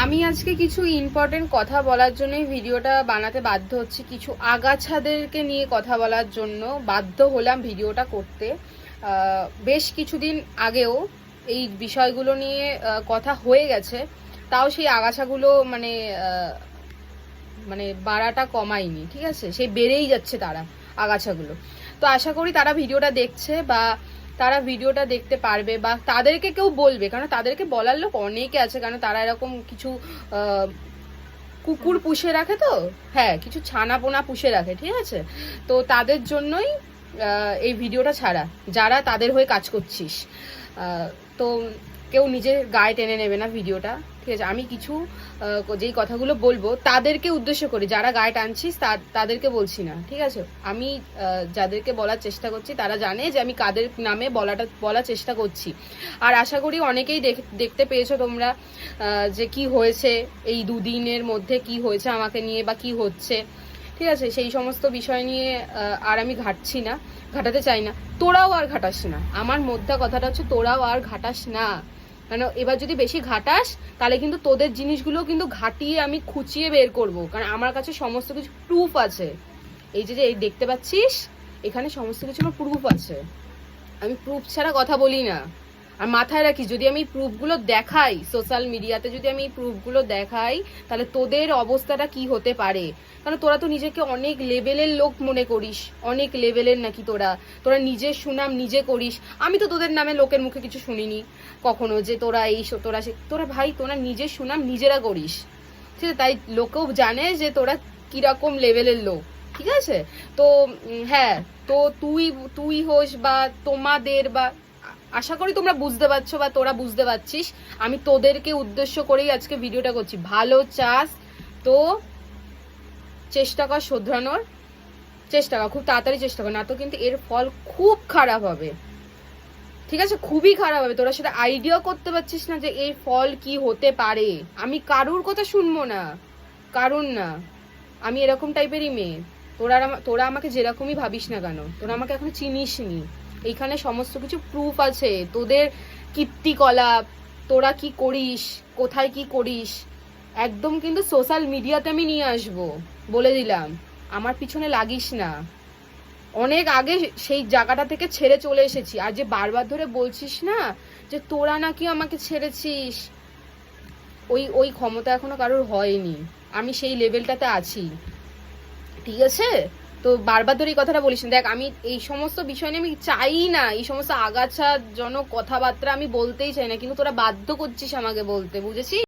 আমি আজকে কিছু ইম্পর্টেন্ট কথা বলার জন্যই ভিডিওটা বানাতে বাধ্য হচ্ছি। কিছু আগাছাদেরকে নিয়ে কথা বলার জন্য বাধ্য হলাম ভিডিওটা করতে। বেশ কিছুদিন আগেও এই বিষয়গুলো নিয়ে কথা হয়ে গেছে, তাও সেই আগাছাগুলো মানে বাড়াটা কমায়নি, ঠিক আছে? সেই বেড়েই যাচ্ছে তারা আগাছাগুলো। তো আশা করি তারা ভিডিওটা দেখছে বা তারা ভিডিওটা দেখতে পারবে বা তাদেরকে কেউ বলবে, কারণ তাদেরকে বলার লোক অনেকে আছে, কারণ তারা এরকম কিছু কুকুর পুষে রাখে, তো হ্যাঁ কিছু ছানা পোনা পুষে রাখে, ঠিক আছে? তো তাদের জন্যই এই ভিডিওটা ছাড়া, যারা তাদের হয়ে কাজ করছিস। তো কেউ নিজের গায়ে টেনে নেবে না ভিডিওটা, ঠিক আছে? আমি কিছু যেই কথাগুলো বলবো তাদেরকে উদ্দেশ্য করে, যারা গায়ে টানছিস তাদেরকে বলছি না, ঠিক আছে? আমি যাদেরকে বলার চেষ্টা করছি তারা জানে যে আমি কাদের নামে বলার চেষ্টা করছি। আর আশা করি অনেকেই দেখতে পেয়েছো তোমরা যে কি হয়েছে এই দুদিনের মধ্যে, কি হয়েছে আমাকে নিয়ে বা কি হচ্ছে, ঠিক আছে? সেই সমস্ত বিষয় নিয়ে আর আমি ঘাটাতে চাই না। তোরাও আর ঘাটাস না। আমার মধ্যে কথাটা হচ্ছে তোরাও আর ঘাটাস না, কারণ এবার যদি বেশি ঘাটাস তাহলে কিন্তু তোদের জিনিসগুলো কিন্তু ঘাটিয়ে আমি খুঁচিয়ে বের করব, কারণ আমার কাছে সমস্ত কিছু প্রুফ আছে। এই যে এই দেখতে পাচ্ছিস, এখানে সমস্ত কিছু আমার প্রুফ আছে। আমি প্রুফ ছাড়া কথা বলি না। আর মাথায় রাখিস, যদি আমি প্রুফগুলো দেখাই সোশ্যাল মিডিয়াতে, যদি আমি প্রুফগুলো দেখাই, তাহলে তোদের অবস্থাটা কি হতে পারে। কারণ তোরা তো নিজেকে অনেক লেভেলের লোক মনে করিস, অনেক লেভেলের নাকি তোরা নিজের সুনাম নিজে করিস। আমি তো তোদের নামে লোকের মুখে কিছু শুনিনি কখনো যে তোরা তোরা ভাই তোরা নিজের সুনাম নিজেরা করিস, ঠিক আছে? তাই লোকেও জানে যে তোরা কিরকম লেভেলের লোক, ঠিক আছে? তো হ্যাঁ, তো তুই হোস বা তোমাদের বা আশা করি তোমরা বুঝতে পারছো বা তোরা বুঝতে পারছিস, আমি তোদেরকে উদ্দেশ্য করেই আজকে ভিডিওটা করছি। ভালো চাস তো চেষ্টা কর শোধরানোর, চেষ্টা কর, খুব তাড়াতাড়ি চেষ্টা কর, না তো কিন্তু এর ফল খুব খারাপ হবে, ঠিক আছে? খুবই খারাপ হবে। তোরা সেটা আইডিয়া করতে পারছিস না যে এই ফল কি হতে পারে। আমি কারুর কথা শুনবো না, কারণ না, আমি এরকম টাইপেরই মেয়ে। তোরা আমাকে যেরকমই ভাবিস না কেন, তোরা আমাকে এখন চিনিস নি। এইখানে সমস্ত কিছু প্রুফ আছে, তোদের কীর্তিকলাপ, তোরা কি করিস, কোথায় কি করিস, একদম কিন্তু সোশ্যাল মিডিয়াতে আমি নিয়ে আসবো, বলে দিলাম। আমার পিছনে লাগিস না। অনেক আগে সেই জায়গাটা থেকে ছেড়ে চলে এসেছি। আর যে বারবার ধরে বলছিস না যে তোরা নাকি আমাকে ছেড়েছিস, ওই ক্ষমতা এখনো কারোর হয়নি। আমি সেই লেভেলটাতে আছি, ঠিক আছে? তো বারবার ধরে এই কথাটা বলিস না। দেখ, আমি এই সমস্ত বিষয় নিয়ে আমি চাই না, এই সমস্ত আগাছাজনক কথাবার্তা আমি বলতেই চাই না, কিন্তু তোরা বাধ্য করছিস আমাকে বলতে, বুঝেছিস?